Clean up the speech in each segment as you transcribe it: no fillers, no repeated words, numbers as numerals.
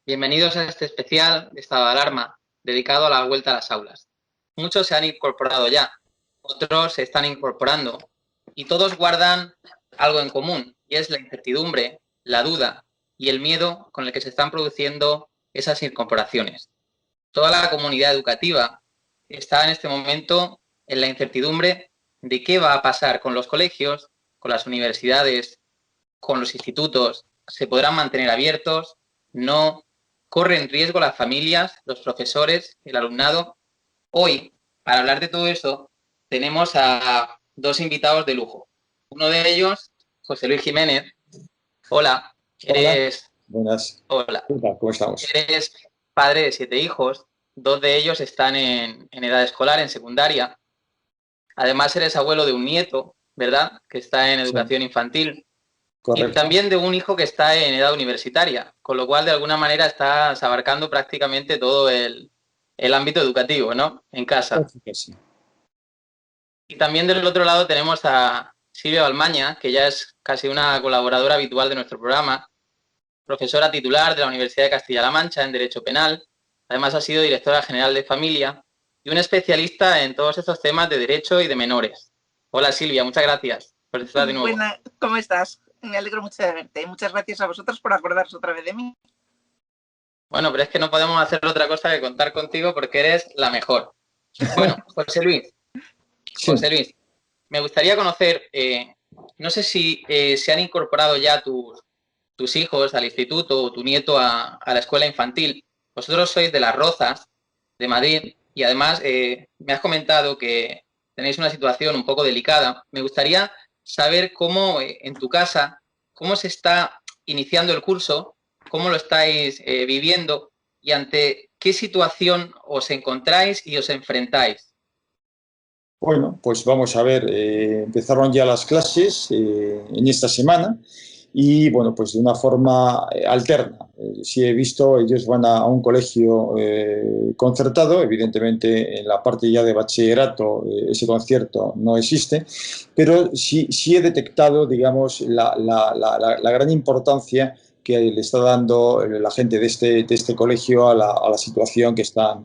Bienvenidos a este especial de estado de alarma dedicado a la vuelta a las aulas. Muchos se han incorporado ya, otros se están incorporando y todos guardan algo en común y es la incertidumbre, la duda y el miedo con el que se están produciendo esas incorporaciones. Toda la comunidad educativa está en este momento en la incertidumbre de qué va a pasar con los colegios, con las universidades, con los institutos. ¿Se podrán mantener abiertos? No. ¿Corren riesgo las familias, los profesores, el alumnado? Hoy, para hablar de todo eso, tenemos a dos invitados de lujo. Uno de ellos, José Luis Jiménez. Hola, Hola, eres, buenas. hola, ¿Qué tal? ¿Cómo estamos? eres padre de 7 hijos, dos de ellos están en edad escolar, en secundaria. Además, eres abuelo de un nieto, ¿verdad?, que está en Sí, educación infantil. Y correcto. también de un hijo que está en edad universitaria, con lo cual de alguna manera estás abarcando prácticamente todo el ámbito educativo, ¿no? En casa. Casi que sí. Y también del otro lado tenemos a Silvia Balmaña, que ya es casi una colaboradora habitual de nuestro programa, profesora titular de la Universidad de Castilla-La Mancha en Derecho Penal. Además ha sido directora general de Familia y una especialista en todos estos temas de derecho y de menores. Hola Silvia, muchas gracias por estar de nuevo. Buena, ¿cómo estás? Me alegro mucho de verte. Muchas gracias a vosotros por acordaros otra vez de mí. Bueno, pero es que no podemos hacer otra cosa que contar contigo porque eres la mejor. Bueno, José Sí, Luis, me gustaría conocer, no sé si se han incorporado ya tus hijos al instituto o tu nieto a la escuela infantil. Vosotros sois de Las Rozas, de Madrid, y además me has comentado que tenéis una situación un poco delicada. Me gustaría saber cómo en tu casa, cómo se está iniciando el curso, cómo lo estáis viviendo y ante qué situación os encontráis y os enfrentáis. bueno, pues vamos a ver, empezaron ya las clases en esta semana y bueno, pues de una forma alterna. Si he visto, ellos van a un colegio concertado, evidentemente en la parte ya de bachillerato ese concierto no existe, pero sí he detectado, digamos, la gran importancia que le está dando la gente de este colegio a la situación que están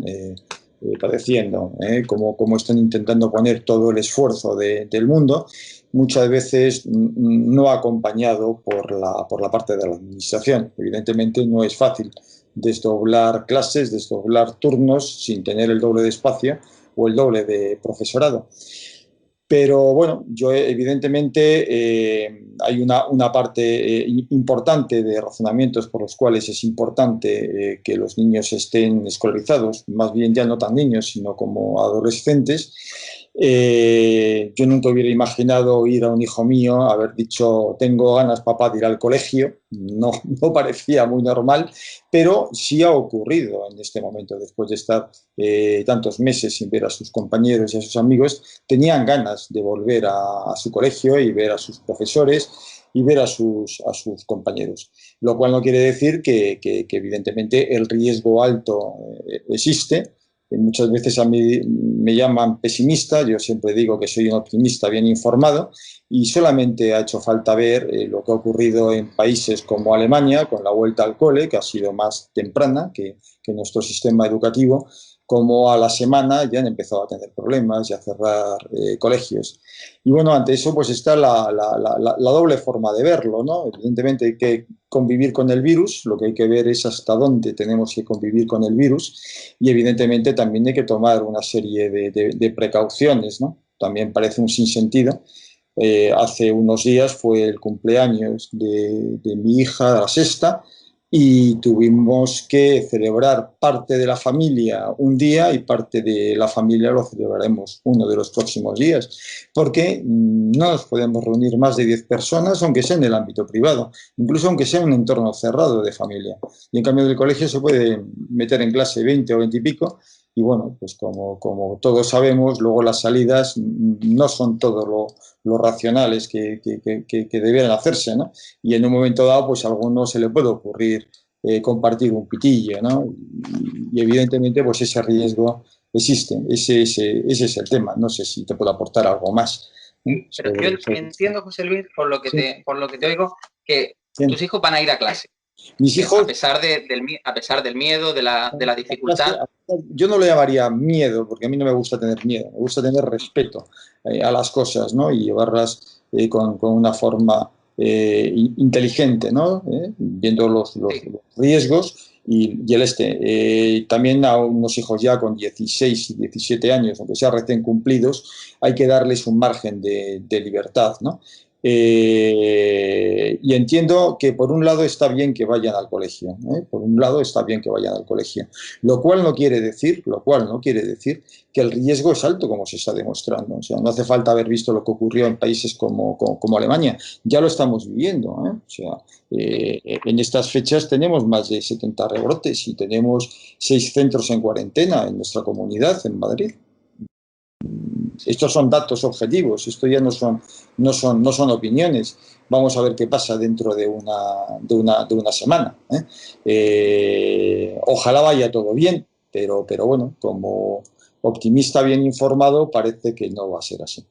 padeciendo, cómo están intentando poner todo el esfuerzo del mundo, muchas veces no acompañado por la parte de la administración. Evidentemente no es fácil desdoblar clases, desdoblar turnos sin tener el doble de espacio o el doble de profesorado. Pero bueno, yo evidentemente hay una parte importante de razonamientos por los cuales es importante que los niños estén escolarizados, más bien ya no tan niños, sino como adolescentes. Yo nunca hubiera imaginado ir a un hijo mío, haber dicho, tengo ganas, papá, de ir al colegio. No, no parecía muy normal, pero sí ha ocurrido en este momento, después de estar tantos meses sin ver a sus compañeros y a sus amigos, tenían ganas de volver a su colegio y ver a sus profesores y ver a sus compañeros. Lo cual no quiere decir que evidentemente el riesgo alto existe. Muchas veces a mí me llaman pesimista, yo siempre digo que soy un optimista bien informado y solamente ha hecho falta ver lo que ha ocurrido en países como Alemania con la vuelta al cole, que ha sido más temprana que nuestro sistema educativo, como a la semana ya han empezado a tener problemas y a cerrar colegios. Y bueno, ante eso pues está la doble forma de verlo, ¿no? Evidentemente hay que convivir con el virus, lo que hay que ver es hasta dónde tenemos que convivir con el virus y evidentemente también hay que tomar una serie de precauciones, ¿no? También parece un sinsentido. Hace unos días fue el cumpleaños de mi hija, la sexta, y tuvimos que celebrar parte de la familia un día y parte de la familia lo celebraremos uno de los próximos días, porque no nos podemos reunir más de 10 personas, aunque sea en el ámbito privado, incluso aunque sea en un entorno cerrado de familia. Y en cambio del colegio se puede meter en clase 20 o 20 y pico, y bueno, pues como todos sabemos, luego las salidas no son todo lo racionales que debieran hacerse, ¿no? Y en un momento dado, pues a alguno se le puede ocurrir compartir un pitillo, ¿no? Y evidentemente, pues ese riesgo existe. Ese es el tema. No sé si te puedo aportar algo más Sí, pero yo sobre esto. entiendo, José Luis, Sí, por lo que te oigo, que sí, tus hijos van a ir a clase. Mis hijos, a pesar del miedo, de la dificultad. yo no lo llamaría miedo, porque a mí no me gusta tener miedo, me gusta tener respeto a las cosas, ¿no? Y llevarlas con una forma inteligente, ¿no? Viendo los Sí. riesgos y el también a unos hijos ya con 16 y 17 años, aunque sean recién cumplidos, hay que darles un margen de libertad, ¿no? Y entiendo que por un lado está bien que vayan al colegio, ¿eh? Por un lado está bien que vayan al colegio, lo cual no quiere decir que el riesgo es alto, como se está demostrando. O sea, no hace falta haber visto lo que ocurrió en países como Alemania, ya lo estamos viviendo, ¿eh? O sea, en estas fechas tenemos más de 70 rebrotes y tenemos 6 centros en cuarentena en nuestra comunidad, en Madrid. Estos son datos objetivos, esto ya no son opiniones. Vamos a ver qué pasa dentro de una semana, ¿eh? Ojalá vaya todo bien, pero bueno, como optimista bien informado, parece que no va a ser así.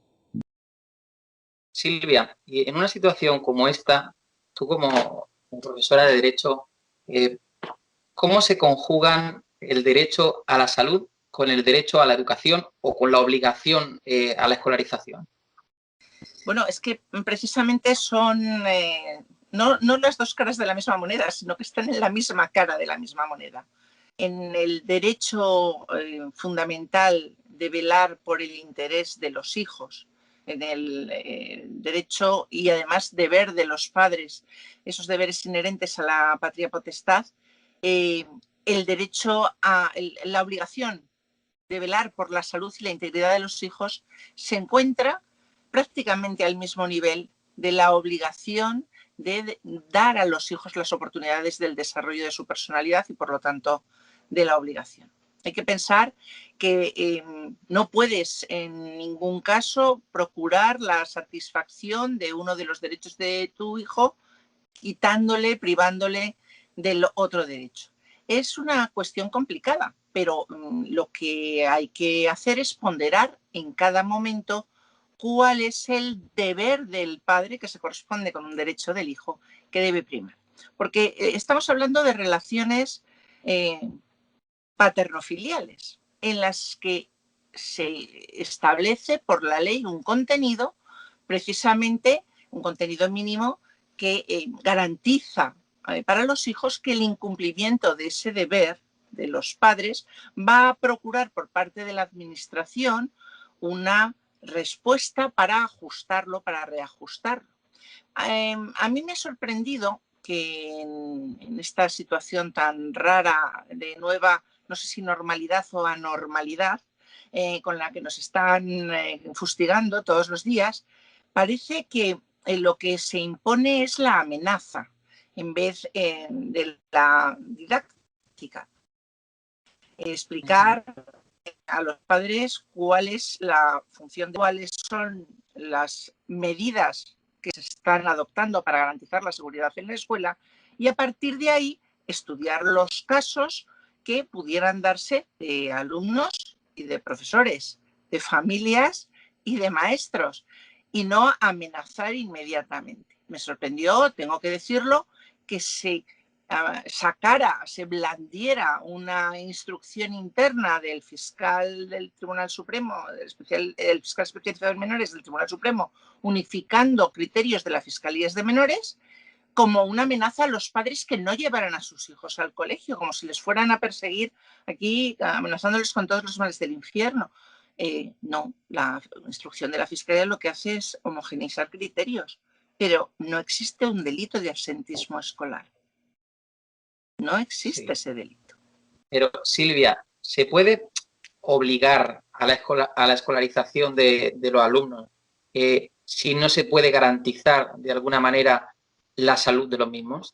Silvia, y en una situación como esta, tú como profesora de Derecho, ¿cómo se conjugan el derecho a la salud con el derecho a la educación o con la obligación a la escolarización? Bueno, es que precisamente son no las dos caras de la misma moneda, sino que están en la misma cara de la misma moneda. En el derecho fundamental de velar por el interés de los hijos, en el derecho y además deber de los padres, esos deberes inherentes a la patria potestad, el derecho la obligación de velar por la salud y la integridad de los hijos se encuentra prácticamente al mismo nivel de la obligación de dar a los hijos las oportunidades del desarrollo de su personalidad y, por lo tanto, de la obligación. Hay que pensar que no puedes en ningún caso procurar la satisfacción de uno de los derechos de tu hijo quitándole, privándole del otro derecho. Es una cuestión complicada, pero lo que hay que hacer es ponderar en cada momento cuál es el deber del padre que se corresponde con un derecho del hijo que debe primar. Porque estamos hablando de relaciones paternofiliales en las que se establece por la ley un contenido, precisamente un contenido mínimo que garantiza para los hijos que el incumplimiento de ese deber de los padres va a procurar por parte de la administración una respuesta para ajustarlo, para reajustarlo. A mí me ha sorprendido que en esta situación tan rara de nueva, no sé si normalidad o anormalidad, con la que nos están fustigando todos los días, parece que lo que se impone es la amenaza en vez de la didáctica. Explicar a los padres cuál es la función, cuáles son las medidas que se están adoptando para garantizar la seguridad en la escuela y a partir de ahí estudiar los casos que pudieran darse de alumnos y de profesores, de familias y de maestros y no amenazar inmediatamente. Me sorprendió, tengo que decirlo, que se se blandiera una instrucción interna del fiscal del Tribunal Supremo, el fiscal especializado en menores del Tribunal Supremo, unificando criterios de las fiscalías de menores, como una amenaza a los padres que no llevaran a sus hijos al colegio, como si les fueran a perseguir aquí, amenazándoles con todos los males del infierno. No, la instrucción de la fiscalía lo que hace es homogeneizar criterios, pero no existe un delito de absentismo escolar. No existe ese delito. Pero, Silvia, ¿se puede obligar a la escolarización de los alumnos si no se puede garantizar de alguna manera la salud de los mismos?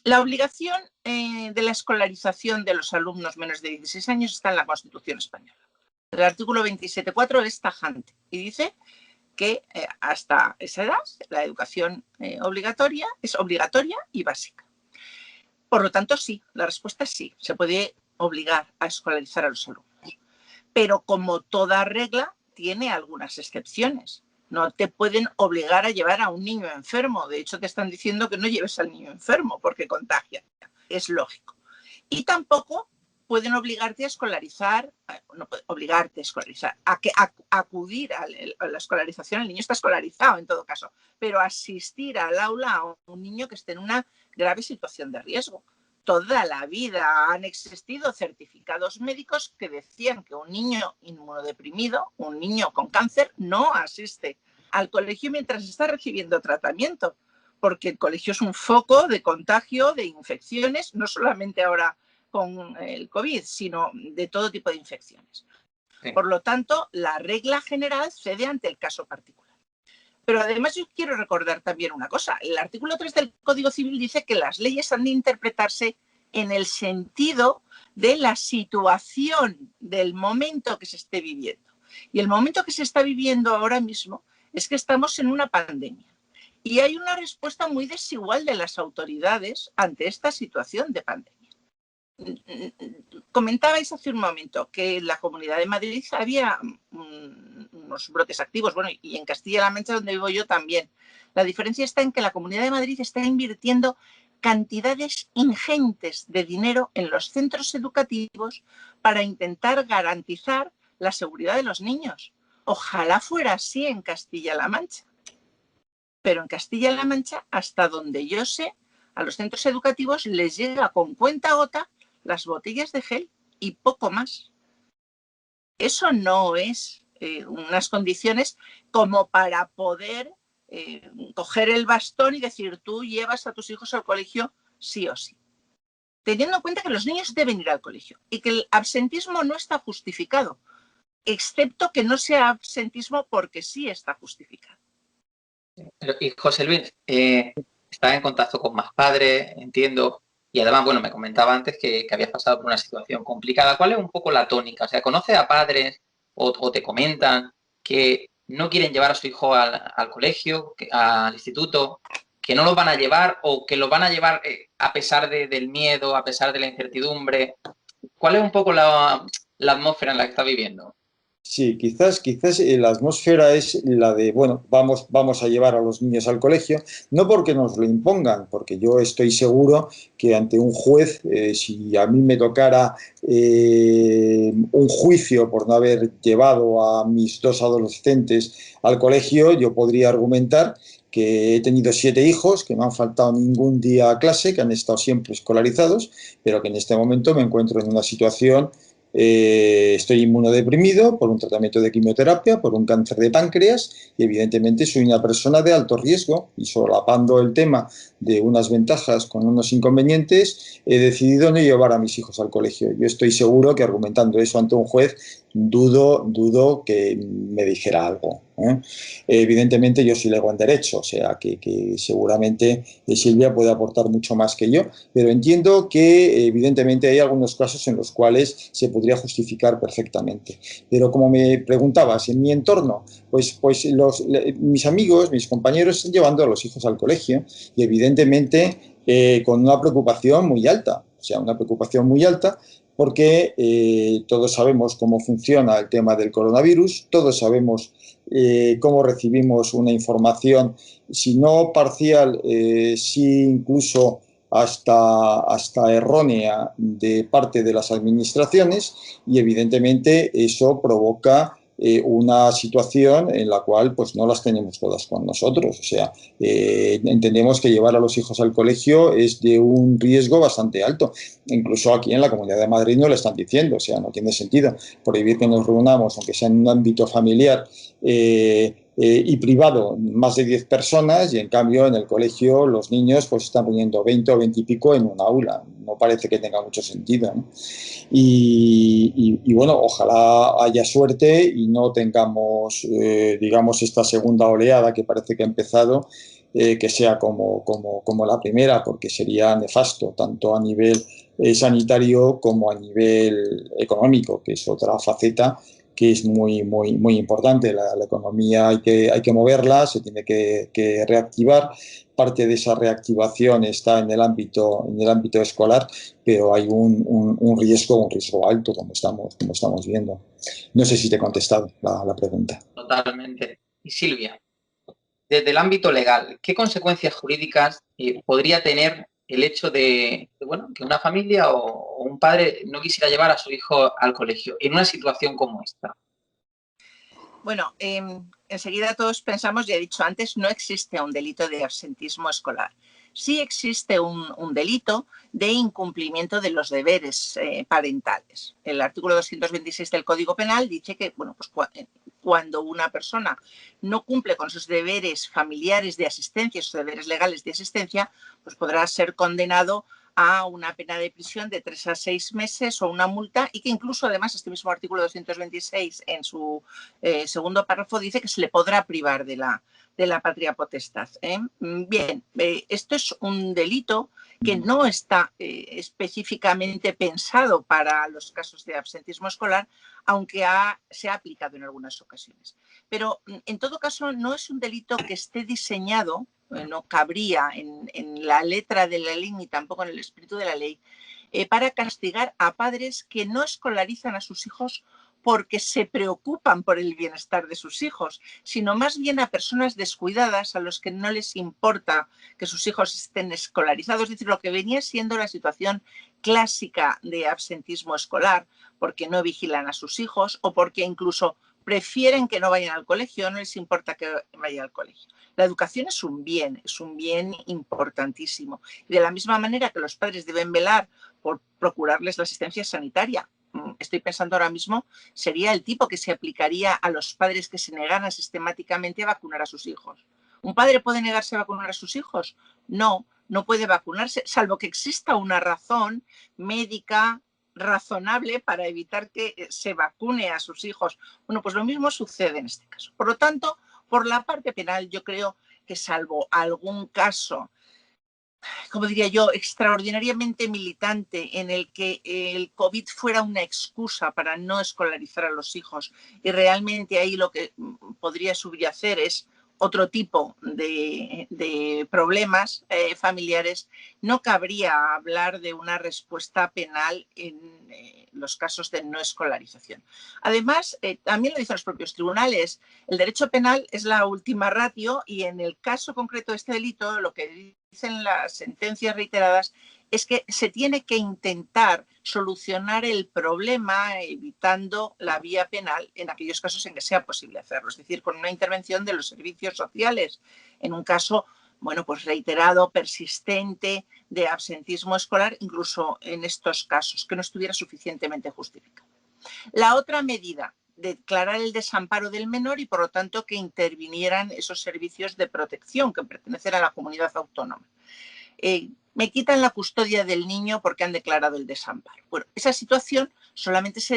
La obligación de la escolarización de los alumnos menores de 16 años está en la Constitución española. El artículo 27.4 es tajante y dice que hasta esa edad la educación obligatoria es obligatoria y básica. Por lo tanto, sí, la respuesta es sí, se puede obligar a escolarizar a los alumnos. Pero como toda regla, tiene algunas excepciones. No te pueden obligar a llevar a un niño enfermo. De hecho, te están diciendo que no lleves al niño enfermo porque contagia. Es lógico. Y tampoco pueden obligarte a escolarizar, no pueden obligarte a escolarizar, a acudir a la escolarización. El niño está escolarizado en todo caso, pero asistir al aula a un niño que esté en una grave situación de riesgo. Toda la vida han existido certificados médicos que decían que un niño inmunodeprimido, un niño con cáncer, no asiste al colegio mientras está recibiendo tratamiento, porque el colegio es un foco de contagio, de infecciones, no solamente ahora con el COVID, sino de todo tipo de infecciones. Sí. Por lo tanto, la regla general cede ante el caso particular. Pero además yo quiero recordar también una cosa. El artículo 3 del Código Civil dice que las leyes han de interpretarse en el sentido de la situación del momento que se esté viviendo. Y el momento que se está viviendo ahora mismo es que estamos en una pandemia. Y hay una respuesta muy desigual de las autoridades ante esta situación de pandemia. Comentabais hace un momento que en la Comunidad de Madrid había unos brotes activos, bueno, y en Castilla-La Mancha, donde vivo yo, también. La diferencia está en que la Comunidad de Madrid está invirtiendo cantidades ingentes de dinero en los centros educativos para intentar garantizar la seguridad de los niños. Ojalá fuera así en Castilla-La Mancha. Pero en Castilla-La Mancha, hasta donde yo sé, a los centros educativos les llega con cuenta-gota las botellas de gel y poco más. Eso no es unas condiciones como para poder coger el bastón y decir tú llevas a tus hijos al colegio sí o sí. Teniendo en cuenta que los niños deben ir al colegio y que el absentismo no está justificado, excepto que no sea absentismo porque sí está justificado. Y José Luis, está en contacto con más padres, entiendo. Y además, bueno, me comentaba antes que habías pasado por una situación complicada. ¿Cuál es un poco la tónica? O sea, ¿conoces a padres o te comentan que no quieren llevar a su hijo al colegio, al instituto, que no los van a llevar o que los van a llevar a pesar del miedo, a pesar de la incertidumbre? ¿Cuál es un poco la atmósfera en la que está viviendo? Sí, quizás la atmósfera es la de, bueno, vamos a llevar a los niños al colegio, no porque nos lo impongan, porque yo estoy seguro que ante un juez, si a mí me tocara un juicio por no haber llevado a mis 2 adolescentes al colegio, yo podría argumentar que he tenido 7 hijos, que no han faltado ningún día a clase, que han estado siempre escolarizados, pero que en este momento me encuentro en una situación. Estoy inmunodeprimido por un tratamiento de quimioterapia, por un cáncer de páncreas y evidentemente soy una persona de alto riesgo y solapando el tema de unas ventajas con unos inconvenientes he decidido no llevar a mis hijos al colegio. Yo estoy seguro que argumentando eso ante un juez dudo que me dijera algo. Evidentemente yo soy lego en Derecho, o sea que seguramente Silvia puede aportar mucho más que yo, pero entiendo que evidentemente hay algunos casos en los cuales se podría justificar perfectamente. Pero como me preguntabas, en mi entorno, pues mis amigos, mis compañeros están llevando a los hijos al colegio y evidentemente con una preocupación muy alta, o sea, una preocupación muy alta porque todos sabemos cómo funciona el tema del coronavirus, todos sabemos cómo recibimos una información, si no parcial, sí incluso hasta errónea de parte de las administraciones y evidentemente eso provoca una situación en la cual pues no las tenemos todas con nosotros. O sea, entendemos que llevar a los hijos al colegio es de un riesgo bastante alto. Incluso aquí en la Comunidad de Madrid no lo están diciendo, o sea, no tiene sentido prohibir que nos reunamos, aunque sea en un ámbito familiar y privado, más de 10 personas, y en cambio en el colegio los niños pues están poniendo 20 o 20 y pico en un aula. No parece que tenga mucho sentido, ¿no? Y bueno, ojalá haya suerte y no tengamos, digamos, esta segunda oleada que parece que ha empezado, que sea como la primera, porque sería nefasto, tanto a nivel sanitario como a nivel económico, que es otra faceta que es muy importante. La economía hay que moverla, se tiene que reactivar. Parte de esa reactivación está en el ámbito escolar, pero hay un riesgo alto, como estamos viendo. No sé si te he contestado la pregunta. Totalmente. Y Silvia, desde el ámbito legal, ¿qué consecuencias jurídicas podría tener el hecho bueno, que una familia o un padre no quisiera llevar a su hijo al colegio en una situación como esta? Bueno, enseguida todos pensamos, ya he dicho antes, no existe un delito de absentismo escolar. Sí existe un delito de incumplimiento de los deberes parentales. El artículo 226 del Código Penal dice que, bueno, pues cuando una persona no cumple con sus deberes familiares de asistencia, sus deberes legales de asistencia, pues podrá ser condenado a una pena de prisión de 3 a 6 meses o una multa, y que incluso además este mismo artículo 226 en su segundo párrafo dice que se le podrá privar de la patria potestad. Bien, esto es un delito que no está específicamente pensado para los casos de absentismo escolar, aunque se ha aplicado en algunas ocasiones. Pero en todo caso no es un delito que esté diseñado, no cabría en la letra de la ley ni tampoco en el espíritu de la ley, para castigar a padres que no escolarizan a sus hijos porque se preocupan por el bienestar de sus hijos, sino más bien a personas descuidadas a los que no les importa que sus hijos estén escolarizados, es decir, lo que venía siendo la situación clásica de absentismo escolar, porque no vigilan a sus hijos o porque incluso prefieren que no vayan al colegio, no les importa que vayan al colegio. La educación es un bien importantísimo. Y de la misma manera que los padres deben velar por procurarles la asistencia sanitaria, estoy pensando ahora mismo, sería el tipo que se aplicaría a los padres que se negaran sistemáticamente a vacunar a sus hijos. ¿Un padre puede negarse a vacunar a sus hijos? No, no puede vacunarse, salvo que exista una razón médica razonable para evitar que se vacune a sus hijos. Bueno, pues lo mismo sucede en este caso. Por lo tanto, por la parte penal, yo creo que salvo algún caso, como diría yo, extraordinariamente militante en el que el COVID fuera una excusa para no escolarizar a los hijos y realmente ahí lo que podría subyacer es otro tipo de problemas familiares, no cabría hablar de una respuesta penal en los casos de no escolarización. Además, también lo dicen los propios tribunales, el derecho penal es la última ratio y en el caso concreto de este delito, lo que dicen las sentencias reiteradas es que se tiene que intentar solucionar el problema evitando la vía penal en aquellos casos en que sea posible hacerlo, es decir, con una intervención de los servicios sociales en un caso, bueno, pues reiterado, persistente de absentismo escolar, incluso en estos casos, que no estuviera suficientemente justificado. La otra medida, declarar el desamparo del menor y por lo tanto que intervinieran esos servicios de protección que pertenecen a la comunidad autónoma. Me quitan la custodia del niño porque han declarado el desamparo. Bueno, esa situación solamente se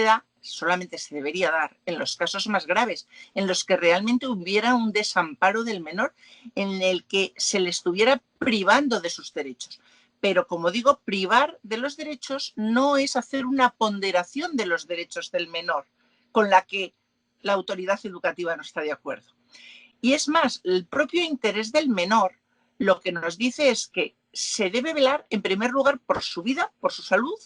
debería dar en los casos más graves, en los que realmente hubiera un desamparo del menor, en el que se le estuviera privando de sus derechos. Pero, como digo, privar de los derechos no es hacer una ponderación de los derechos del menor con la que la autoridad educativa no está de acuerdo. Y es más, el propio interés del menor lo que nos dice es que se debe velar en primer lugar por su vida, por su salud,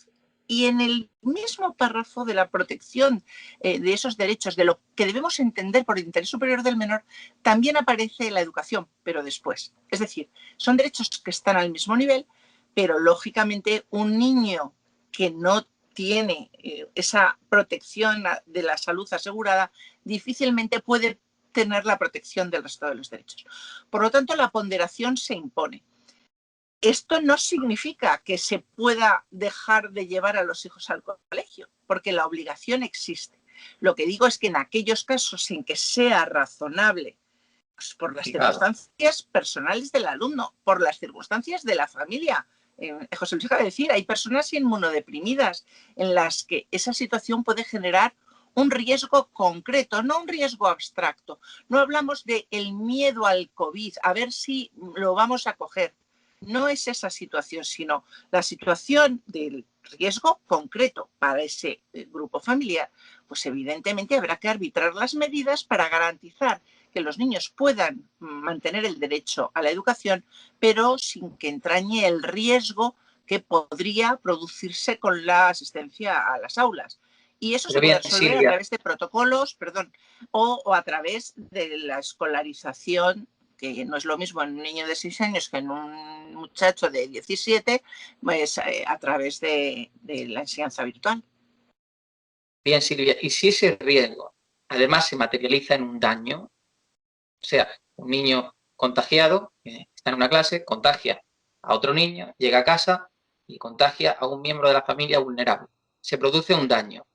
y en el mismo párrafo de la protección de esos derechos, de lo que debemos entender por el interés superior del menor, también aparece la educación, pero después. Es decir, son derechos que están al mismo nivel, pero lógicamente un niño que no tiene esa protección de la salud asegurada difícilmente puede tener la protección del resto de los derechos. Por lo tanto, la ponderación se impone. Esto no significa que se pueda dejar de llevar a los hijos al colegio, porque la obligación existe. Lo que digo es que en aquellos casos en que sea razonable, pues por las circunstancias personales del alumno, por las circunstancias de la familia. José Luis acaba de decir, hay personas inmunodeprimidas en las que esa situación puede generar un riesgo concreto, no un riesgo abstracto. No hablamos del miedo al COVID, a ver si lo vamos a coger. No es esa situación, sino la situación del riesgo concreto para ese grupo familiar. Pues evidentemente habrá que arbitrar las medidas para garantizar que los niños puedan mantener el derecho a la educación, pero sin que entrañe el riesgo que podría producirse con la asistencia a las aulas. Y eso Pero se puede bien, resolver a Silvia, través de protocolos, perdón, o a través de la escolarización, que no es lo mismo en un niño de 6 años que en un muchacho de 17, pues a través de la enseñanza virtual. bien, Silvia, y si ese riesgo además se materializa en un daño, o sea, un niño contagiado está en una clase, contagia a otro niño, llega a casa y contagia a un miembro de la familia vulnerable. Se produce un daño.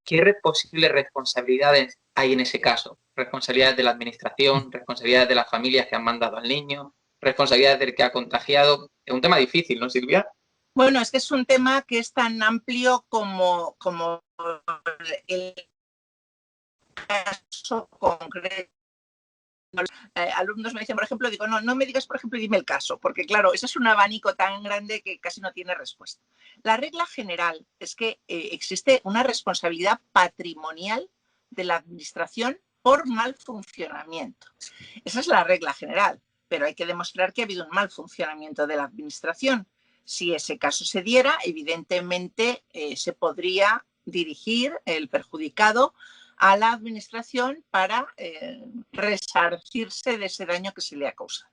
¿Qué posibles responsabilidades hay en ese caso? Responsabilidades de la administración, responsabilidades de las familias que han mandado al niño, responsabilidades del que ha contagiado. Es un tema difícil, ¿no, Silvia? Bueno, es que es un tema que es tan amplio como el caso concreto. Alumnos me dicen, por ejemplo, digo, no me digas, por ejemplo, dime el caso, porque claro, ese es un abanico tan grande que casi no tiene respuesta. La regla general es que existe una responsabilidad patrimonial de la administración por mal funcionamiento. Esa es la regla general, pero hay que demostrar que ha habido un mal funcionamiento de la administración. Si ese caso se diera, evidentemente se podría dirigir el perjudicado a la administración para resarcirse de ese daño que se le ha causado.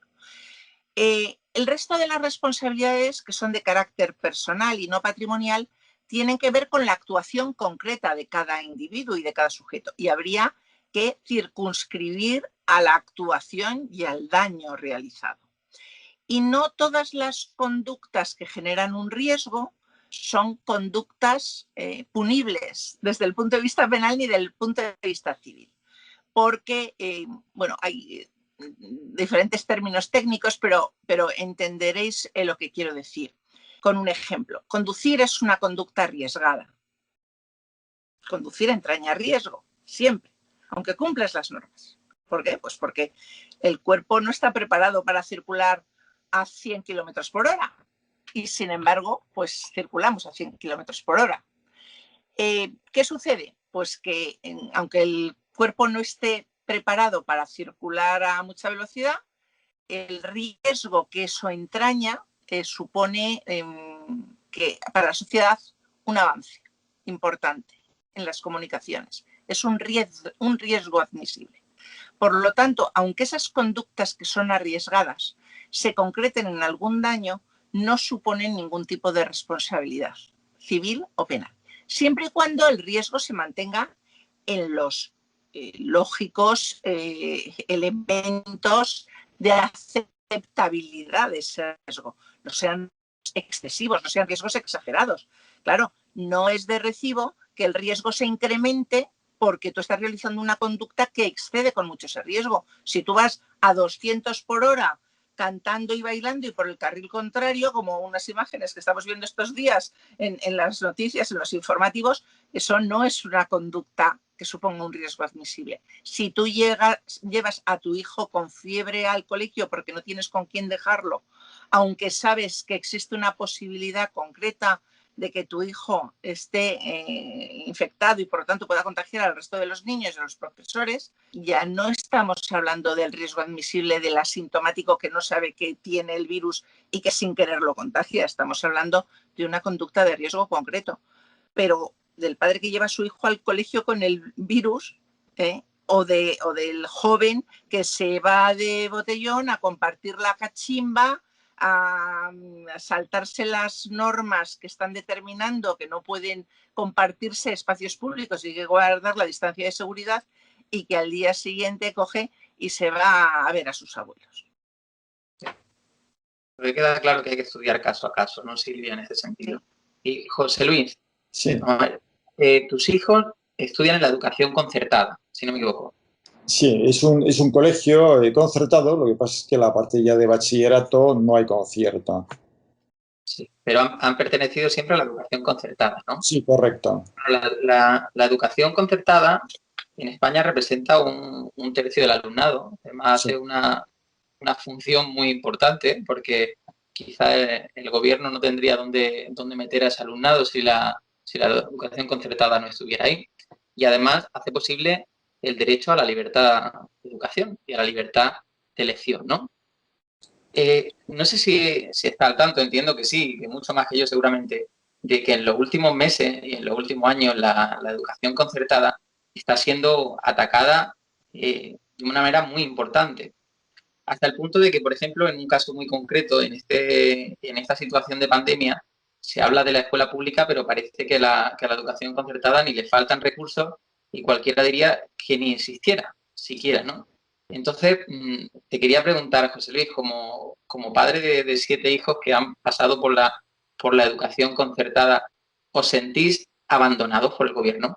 El resto de las responsabilidades, que son de carácter personal y no patrimonial, tienen que ver con la actuación concreta de cada individuo y de cada sujeto. Y habría que circunscribir a la actuación y al daño realizado. Y no todas las conductas que generan un riesgo son conductas punibles desde el punto de vista penal ni del punto de vista civil. Porque, bueno, hay diferentes términos técnicos, pero entenderéis lo que quiero decir. Con un ejemplo, conducir es una conducta arriesgada. Conducir entraña riesgo, siempre, aunque cumplas las normas. ¿Por qué? Pues porque el cuerpo no está preparado para circular a 100 kilómetros por hora y, sin embargo, pues circulamos a 100 kilómetros por hora. ¿Qué sucede? Pues que aunque el cuerpo no esté preparado para circular a mucha velocidad, el riesgo que eso entraña supone que para la sociedad un avance importante en las comunicaciones. Es un riesgo admisible. Por lo tanto, aunque esas conductas que son arriesgadas se concreten en algún daño, no suponen ningún tipo de responsabilidad civil o penal, siempre y cuando el riesgo se mantenga en los lógicos elementos de aceptabilidad de ese riesgo. No sean excesivos, no sean riesgos exagerados. Claro, no es de recibo que el riesgo se incremente porque tú estás realizando una conducta que excede con mucho ese riesgo. Si tú vas a 200 por hora cantando y bailando y por el carril contrario, como unas imágenes que estamos viendo estos días en las noticias, en los informativos, eso no es una conducta que suponga un riesgo admisible. Si tú llevas a tu hijo con fiebre al colegio porque no tienes con quién dejarlo, aunque sabes que existe una posibilidad concreta de que tu hijo esté infectado y por lo tanto pueda contagiar al resto de los niños y a los profesores, ya no estamos hablando del riesgo admisible del asintomático que no sabe que tiene el virus y que sin querer lo contagia. Estamos hablando de una conducta de riesgo concreto. Pero del padre que lleva a su hijo al colegio con el virus, o del joven que se va de botellón a compartir la cachimba, a saltarse las normas que están determinando que no pueden compartirse espacios públicos y hay que guardar la distancia de seguridad, y que al día siguiente coge y se va a ver a sus abuelos. Porque queda claro que hay que estudiar caso a caso, ¿no, Silvia, en ese sentido? Sí. Y José Luis, sí. Tus hijos estudian en la educación concertada, si no me equivoco. Sí, es un colegio concertado, lo que pasa es que la parte ya de bachillerato no hay concierto. Sí, pero han pertenecido siempre a la educación concertada, ¿no? Sí, correcto. La educación concertada en España representa un tercio del alumnado, además Sí. hace una función muy importante porque quizá el gobierno no tendría dónde meter a ese alumnado si la educación concertada no estuviera ahí. Y además hace posible el derecho a la libertad de educación y a la libertad de elección, ¿no? No sé si está al tanto, entiendo que sí, que mucho más que yo seguramente. de que en los últimos meses y en los últimos años la educación concertada está siendo atacada de una manera muy importante. Hasta el punto de que, por ejemplo, en un caso muy concreto, en esta situación de pandemia, se habla de la escuela pública, pero parece que a la educación concertada ni le faltan recursos y cualquiera diría que ni existiera, siquiera, ¿no? Entonces, te quería preguntar, José Luis, como padre de 7 hijos que han pasado por la educación concertada, ¿os sentís abandonados por el gobierno?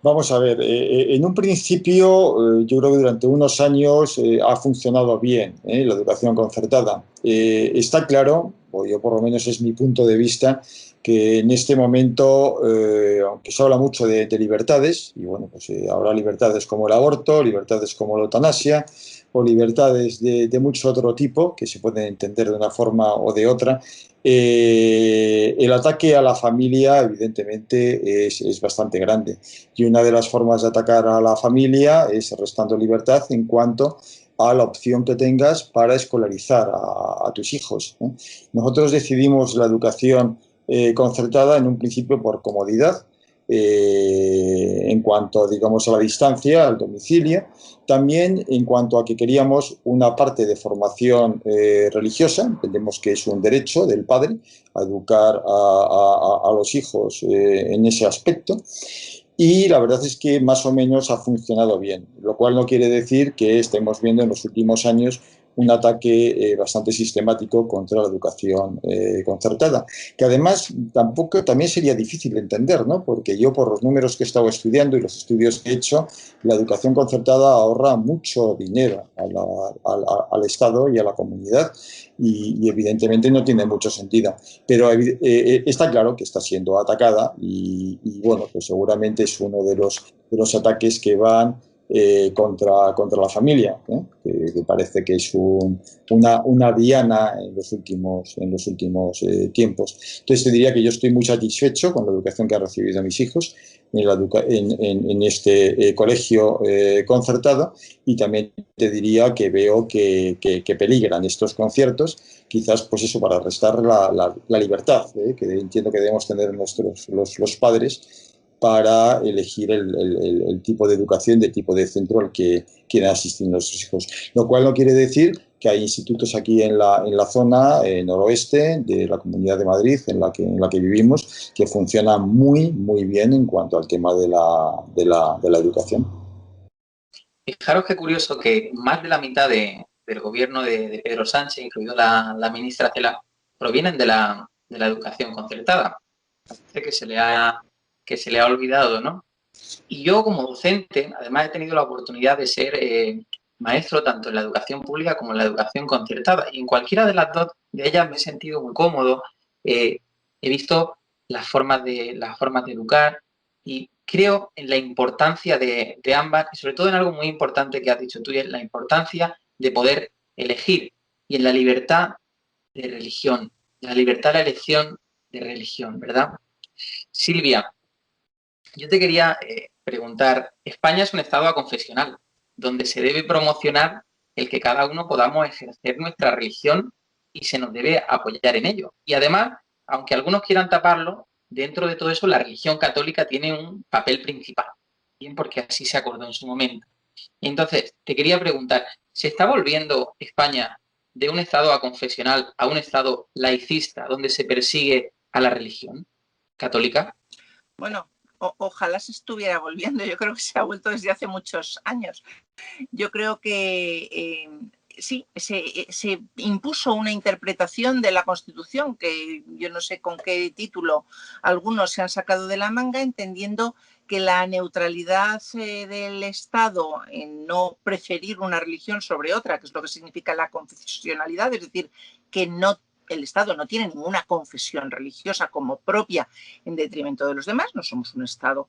Vamos a ver, en un principio yo creo que durante unos años ha funcionado bien la educación concertada. Está claro, o yo por lo menos es mi punto de vista, que en este momento, aunque se habla mucho de libertades, y bueno, pues habrá libertades como el aborto, libertades como la eutanasia, o libertades de mucho otro tipo, que se pueden entender de una forma o de otra, el ataque a la familia evidentemente es bastante grande. Y una de las formas de atacar a la familia es restando libertad en cuanto a la opción que tengas para escolarizar a tus hijos, ¿eh? Nosotros decidimos la educación concertada en un principio por comodidad, en cuanto, digamos, a la distancia, al domicilio, también en cuanto a que queríamos una parte de formación religiosa, entendemos que es un derecho del padre a educar a los hijos en ese aspecto. Y la verdad es que más o menos ha funcionado bien, lo cual no quiere decir que estemos viendo en los últimos años un ataque bastante sistemático contra la educación concertada, que además también sería difícil de entender, ¿no? Porque yo por los números que he estado estudiando y los estudios que he hecho, la educación concertada ahorra mucho dinero al Estado y a la comunidad y evidentemente no tiene mucho sentido. Pero está claro que está siendo atacada y bueno, pues seguramente es uno de los ataques que van contra la familia, ¿eh? Que parece que es una diana en los últimos tiempos. Entonces te diría que yo estoy muy satisfecho con la educación que han recibido mis hijos en este colegio concertado, y también te diría que veo que peligran estos conciertos, quizás pues eso, para restar la libertad que entiendo que debemos tener los padres para elegir el tipo de educación, de tipo de centro al que quieren asistir nuestros hijos. Lo cual no quiere decir que hay institutos aquí en la zona noroeste de la Comunidad de Madrid, en la que vivimos, que funcionan muy, muy bien en cuanto al tema de la educación. Fijaros qué curioso que más de la mitad del gobierno de Pedro Sánchez, incluido la ministra Cela, provienen de la educación concertada. Parece que se le ha olvidado, ¿no? Y yo como docente, además he tenido la oportunidad de ser maestro tanto en la educación pública como en la educación concertada. Y en cualquiera de las dos de ellas me he sentido muy cómodo. He visto las formas de educar y creo en la importancia de ambas y sobre todo en algo muy importante que has dicho tú, y es la importancia de poder elegir y en la libertad de religión, la libertad de la elección de religión, ¿verdad? Silvia, yo te quería preguntar, España es un estado aconfesional, donde se debe promocionar el que cada uno podamos ejercer nuestra religión y se nos debe apoyar en ello. Y además, aunque algunos quieran taparlo, dentro de todo eso la religión católica tiene un papel principal, bien porque así se acordó en su momento. Entonces, te quería preguntar, ¿se está volviendo España de un estado aconfesional a un estado laicista, donde se persigue a la religión católica? Bueno, ojalá se estuviera volviendo. Yo creo que se ha vuelto desde hace muchos años. Yo creo que sí, se impuso una interpretación de la Constitución que yo no sé con qué título algunos se han sacado de la manga, entendiendo que la neutralidad del Estado en no preferir una religión sobre otra, que es lo que significa la confesionalidad, es decir, que no el Estado no tiene ninguna confesión religiosa como propia en detrimento de los demás, no somos un Estado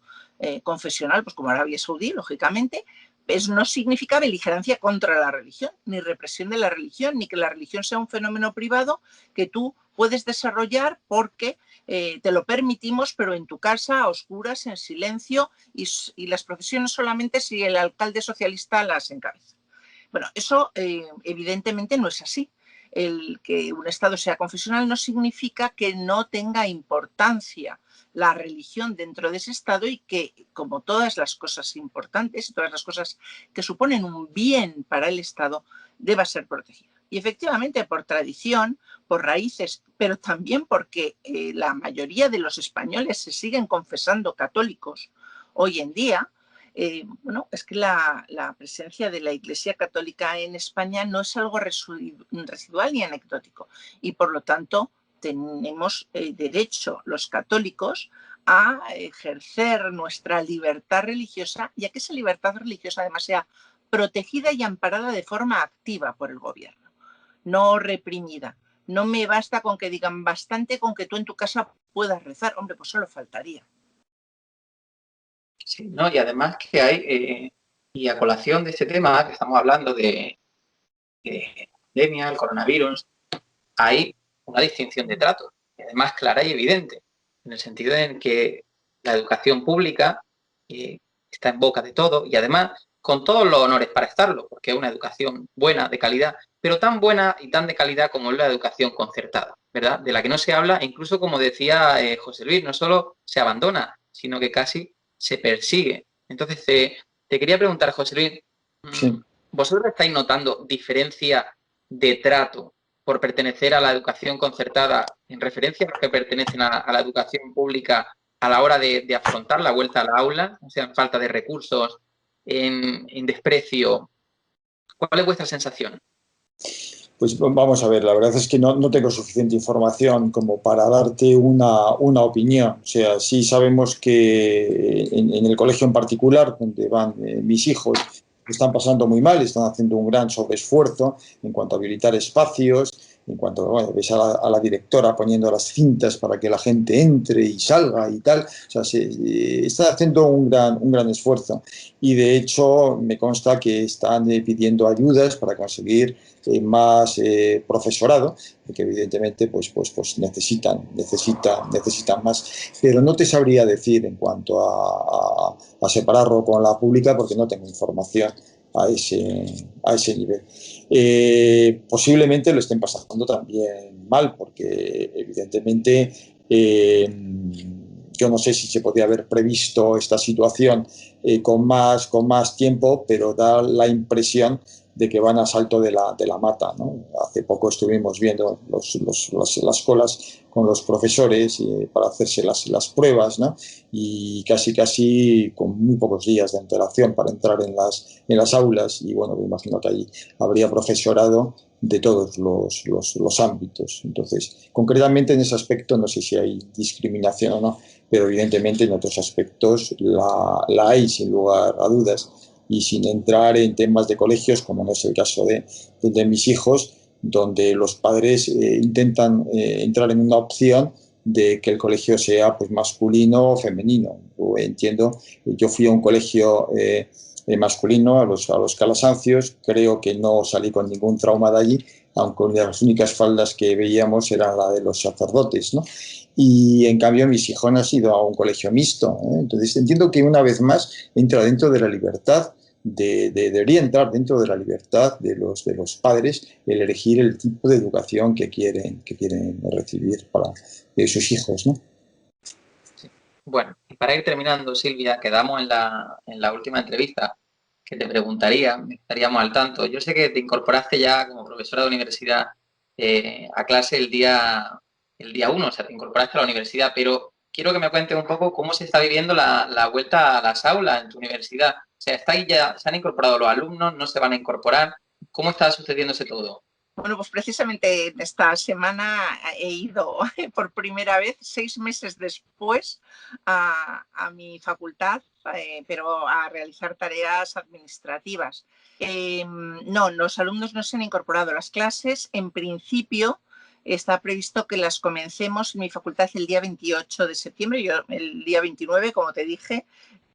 confesional, pues como Arabia Saudí, lógicamente, eso no significa beligerancia contra la religión, ni represión de la religión, ni que la religión sea un fenómeno privado que tú puedes desarrollar porque te lo permitimos, pero en tu casa, a oscuras, en silencio, y las procesiones solamente si el alcalde socialista las encabeza. Bueno, eso evidentemente no es así. el que un Estado sea confesional no significa que no tenga importancia la religión dentro de ese Estado y que, como todas las cosas importantes y todas las cosas que suponen un bien para el Estado, deba ser protegida. Y efectivamente, por tradición, por raíces, pero también porque la mayoría de los españoles se siguen confesando católicos hoy en día, bueno, es que la presencia de la Iglesia Católica en España no es algo residual ni anecdótico y por lo tanto tenemos derecho los católicos a ejercer nuestra libertad religiosa y a que esa libertad religiosa además sea protegida y amparada de forma activa por el gobierno, no reprimida. No me basta con que digan bastante con que tú en tu casa puedas rezar. Hombre, pues solo faltaría. Sí, ¿no? Y además que hay, y a colación de este tema que estamos hablando de pandemia, el coronavirus, hay una distinción de trato, y además clara y evidente, en el sentido en que la educación pública está en boca de todo y además con todos los honores para estarlo, porque es una educación buena, de calidad, pero tan buena y tan de calidad como es la educación concertada, ¿verdad? De la que no se habla, e incluso como decía José Luis, no solo se abandona, sino que casi se persigue. Entonces, te quería preguntar, José Luis, Sí. ¿vosotros estáis notando diferencia de trato por pertenecer a la educación concertada en referencia a los que pertenecen a la educación pública a la hora de afrontar la vuelta a la aula, o sea, en falta de recursos, en desprecio? ¿Cuál es vuestra sensación? Pues vamos a ver, la verdad es que no tengo suficiente información como para darte una opinión. O sea, sí sabemos que en el colegio en particular, donde van mis hijos, están pasando muy mal, están haciendo un gran sobreesfuerzo en cuanto a habilitar espacios, en cuanto bueno, ves a la directora poniendo las cintas para que la gente entre y salga y tal. O sea, se está haciendo un gran esfuerzo. Y de hecho me consta que están pidiendo ayudas para conseguir más profesorado, que evidentemente pues necesitan más. Pero no te sabría decir en cuanto a separarlo con la pública porque no tengo información a ese nivel. Posiblemente lo estén pasando también mal porque evidentemente yo no sé si se podría haber previsto esta situación con más tiempo, pero da la impresión de que van a salto de la mata, ¿no? Hace poco estuvimos viendo las colas con los profesores para hacerse las pruebas, ¿no? Y casi con muy pocos días de antelación para entrar en las aulas y bueno, me imagino que allí habría profesorado de todos los ámbitos. Entonces, concretamente en ese aspecto no sé si hay discriminación o no, pero evidentemente en otros aspectos la hay sin lugar a dudas y sin entrar en temas de colegios, como no es el caso de mis hijos, donde los padres intentan entrar en una opción de que el colegio sea pues, masculino o femenino. Yo entiendo, yo fui a un colegio masculino, a los Calasancios, creo que no salí con ningún trauma de allí, aunque las únicas faldas que veíamos eran la de los sacerdotes, ¿no? Y en cambio mis hijos han ido a un colegio mixto, ¿eh? Entonces entiendo que una vez más entra dentro de la libertad debería entrar dentro de la libertad de los padres el elegir el tipo de educación que quieren recibir para sus hijos, ¿no? Sí. Bueno, y para ir terminando, Silvia, quedamos en la última entrevista que te preguntaría, estaríamos al tanto. Yo sé que te incorporaste ya como profesora de universidad a clase el día 1, o sea, te incorporaste a la universidad, pero quiero que me cuentes un poco cómo se está viviendo la vuelta a las aulas en tu universidad. O sea, se han incorporado los alumnos, no se van a incorporar. ¿Cómo está sucediéndose todo? Bueno, pues precisamente en esta semana he ido por primera vez, 6 meses después, a mi facultad, pero a realizar tareas administrativas. No, los alumnos no se han incorporado a las clases. En principio, está previsto que las comencemos en mi facultad el día 28 de septiembre. Yo el día 29, como te dije,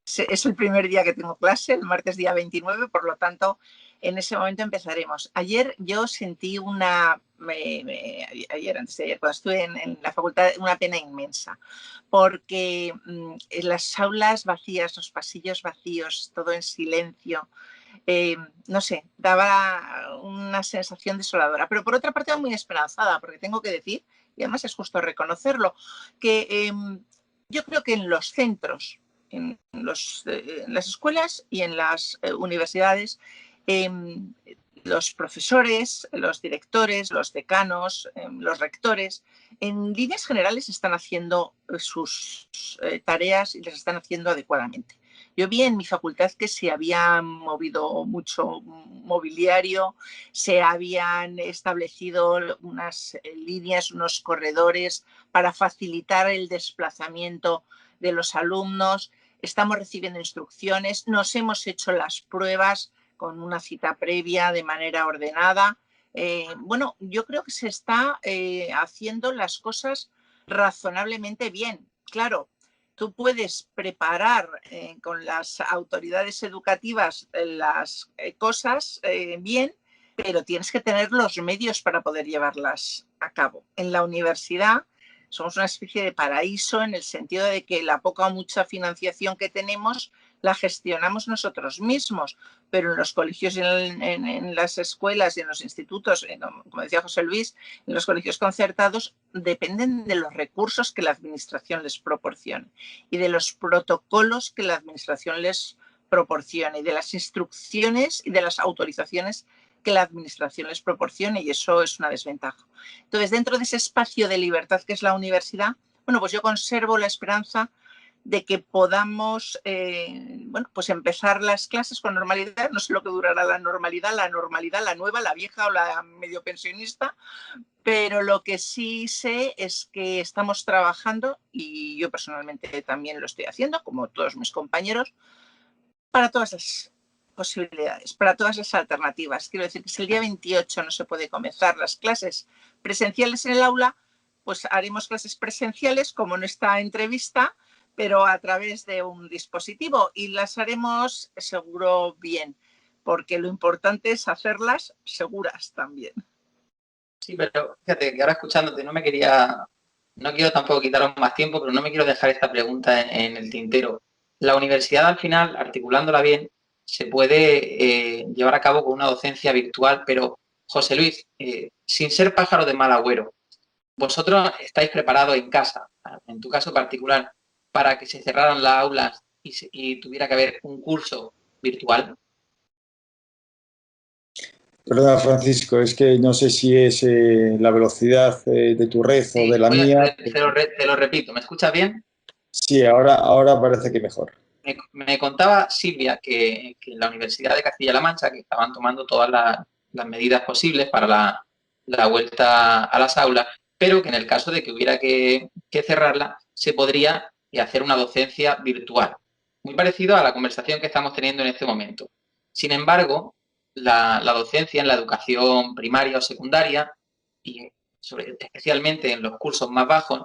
es el primer día que tengo clase, el martes día 29, por lo tanto, en ese momento empezaremos. Ayer yo sentí antes de ayer, cuando estuve en la facultad, una pena inmensa, porque en las aulas vacías, los pasillos vacíos, todo en silencio, no sé, daba una sensación desoladora. Pero por otra parte muy esperanzada, porque tengo que decir, y además es justo reconocerlo, que yo creo que en los centros, en las escuelas y en las universidades, los profesores, los directores, los decanos, los rectores, en líneas generales están haciendo sus tareas y las están haciendo adecuadamente. Yo vi en mi facultad que se había movido mucho mobiliario, se habían establecido unas líneas, unos corredores para facilitar el desplazamiento de los alumnos. Estamos recibiendo instrucciones, nos hemos hecho las pruebas con una cita previa de manera ordenada. Bueno, yo creo que se está haciendo las cosas razonablemente bien. Claro, tú puedes preparar con las autoridades educativas las cosas bien, pero tienes que tener los medios para poder llevarlas a cabo. En la universidad somos una especie de paraíso en el sentido de que la poca o mucha financiación que tenemos la gestionamos nosotros mismos, pero en los colegios, en las escuelas y en los institutos, como decía José Luis, en los colegios concertados dependen de los recursos que la administración les proporcione y de los protocolos que la administración les proporcione y de las instrucciones y de las autorizaciones que la administración les proporcione, y eso es una desventaja. Entonces, dentro de ese espacio de libertad que es la universidad, bueno, pues yo conservo la esperanza de que podamos bueno, pues empezar las clases con normalidad. No sé lo que durará la normalidad, la nueva, la vieja o la medio pensionista, pero lo que sí sé es que estamos trabajando, y yo personalmente también lo estoy haciendo, como todos mis compañeros, para todas las posibilidades, para todas las alternativas. Quiero decir que si el día 28 no se puede comenzar las clases presenciales en el aula, pues haremos clases presenciales como en esta entrevista, pero a través de un dispositivo, y las haremos seguro bien, porque lo importante es hacerlas seguras también. Sí, pero fíjate que ahora escuchándote no quiero tampoco quitaros más tiempo, pero no me quiero dejar esta pregunta en el tintero. La universidad, al final, articulándola bien, se puede llevar a cabo con una docencia virtual, pero José Luis, sin ser pájaro de mal agüero, ¿vosotros estáis preparados en casa, en tu caso particular, para que se cerraran las aulas y tuviera que haber un curso virtual? Perdona, Francisco, es que no sé si es la velocidad de tu red o de la mía. Te lo repito, ¿me escuchas bien? Sí, ahora parece que mejor. Me contaba Silvia que en la Universidad de Castilla-La Mancha, que estaban tomando todas las medidas posibles para la vuelta a las aulas, pero que en el caso de que hubiera que cerrarla, se podría hacer una docencia virtual. Muy parecido a la conversación que estamos teniendo en este momento. Sin embargo, la docencia en la educación primaria o secundaria, y especialmente en los cursos más bajos,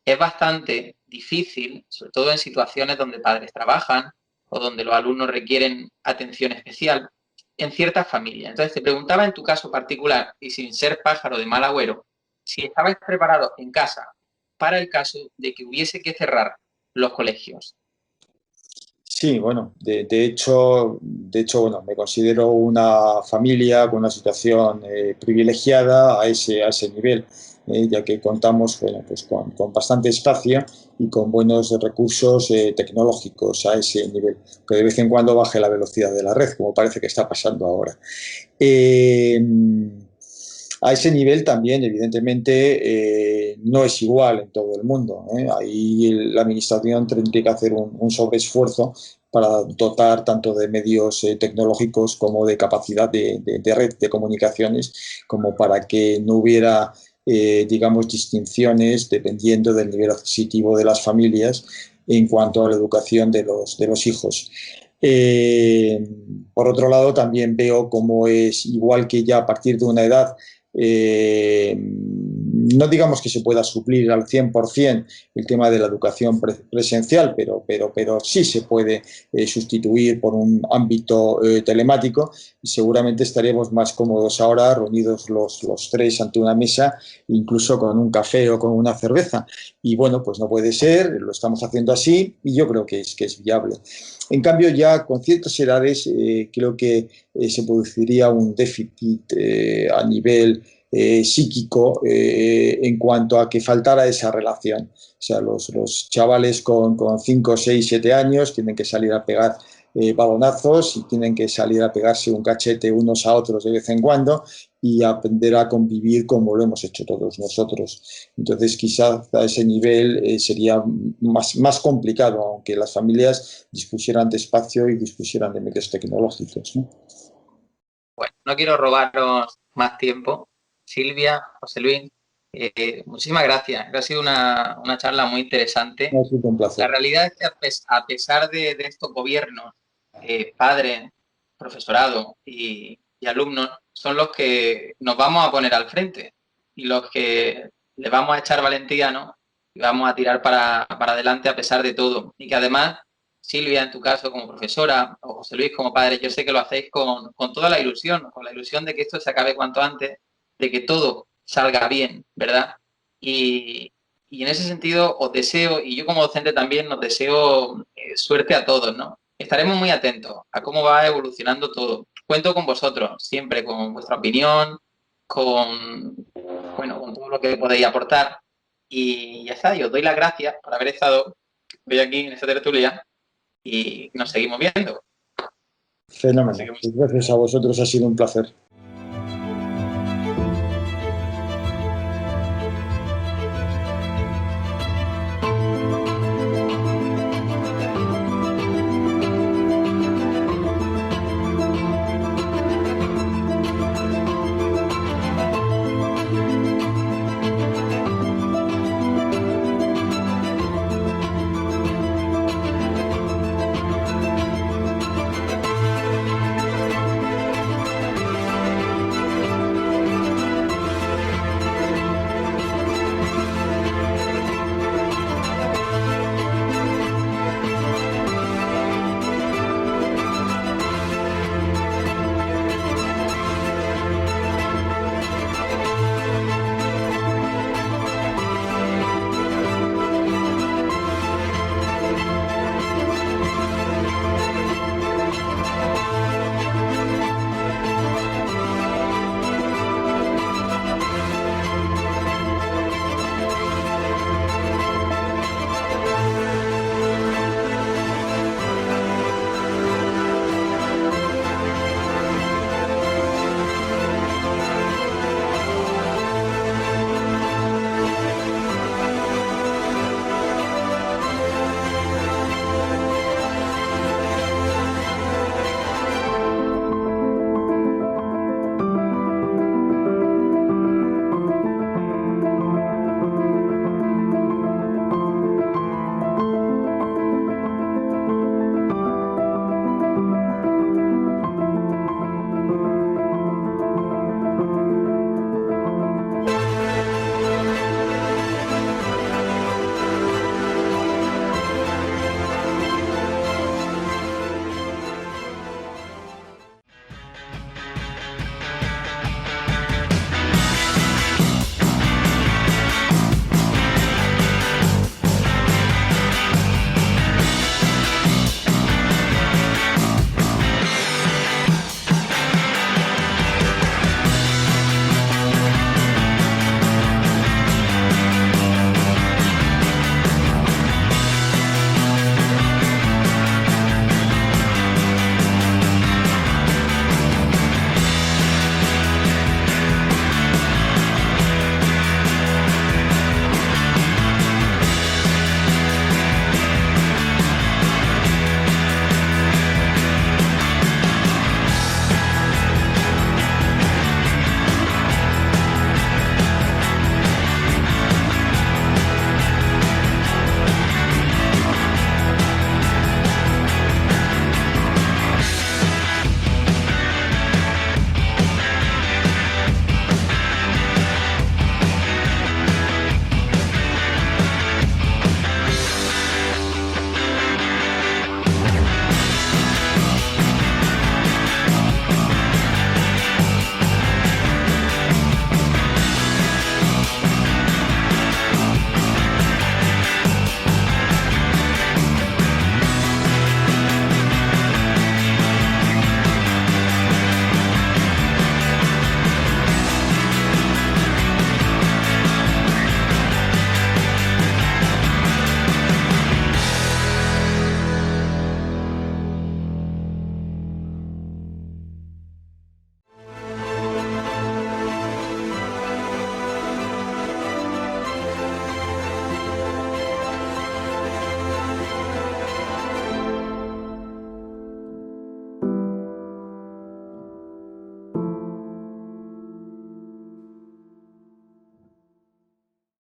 es bastante difícil, sobre todo en situaciones donde padres trabajan o donde los alumnos requieren atención especial en ciertas familias. Entonces, te preguntaba en tu caso particular, y sin ser pájaro de mal agüero, si estabais preparados en casa para el caso de que hubiese que cerrar los colegios. Sí, bueno, de hecho, bueno, me considero una familia con una situación privilegiada a ese nivel, ya que contamos, bueno, pues con bastante espacio y con buenos recursos tecnológicos a ese nivel, que de vez en cuando baje la velocidad de la red, como parece que está pasando ahora. A ese nivel también, evidentemente, no es igual en todo el mundo. Ahí la administración tiene que hacer un sobreesfuerzo para dotar tanto de medios tecnológicos como de capacidad de red de comunicaciones, como para que no hubiera, digamos, distinciones dependiendo del nivel adquisitivo de las familias en cuanto a la educación de los hijos. Por otro lado, también veo cómo es igual que ya a partir de una edad no digamos que se pueda suplir al 100% el tema de la educación presencial, pero sí se puede sustituir por un ámbito telemático, y seguramente estaríamos más cómodos ahora reunidos los tres ante una mesa, incluso con un café o con una cerveza. Y bueno, pues no puede ser, lo estamos haciendo así y yo creo que es viable. En cambio, ya con ciertas edades creo que se produciría un déficit a nivel psíquico en cuanto a que faltara esa relación. O sea, los chavales con 5, 6, 7 años tienen que salir a pegar balonazos y tienen que salir a pegarse un cachete unos a otros de vez en cuando y aprender a convivir como lo hemos hecho todos nosotros. Entonces, quizás a ese nivel sería más complicado, aunque las familias dispusieran de espacio y dispusieran de medios tecnológicos, ¿no? Bueno, no quiero robaros más tiempo. Silvia, José Luis, muchísimas gracias. Ha sido una charla muy interesante. Ha sido un placer. La realidad es que a pesar de estos gobiernos, padres, profesorado y alumnos, son los que nos vamos a poner al frente y los que le vamos a echar valentía, ¿no? Y vamos a tirar para adelante a pesar de todo. Y que además, Silvia, en tu caso, como profesora, o José Luis como padre, yo sé que lo hacéis con toda la ilusión, con la ilusión de que esto se acabe cuanto antes, de que todo salga bien, ¿verdad? Y en ese sentido os deseo, y yo como docente también nos deseo suerte a todos, ¿no? Estaremos muy atentos a cómo va evolucionando todo. Cuento con vosotros, siempre con vuestra opinión, bueno, con todo lo que podéis aportar. Y ya está, y os doy las gracias por haber estado hoy aquí en esta tertulia y nos seguimos viendo. Fenómeno. Gracias a vosotros, ha sido un placer.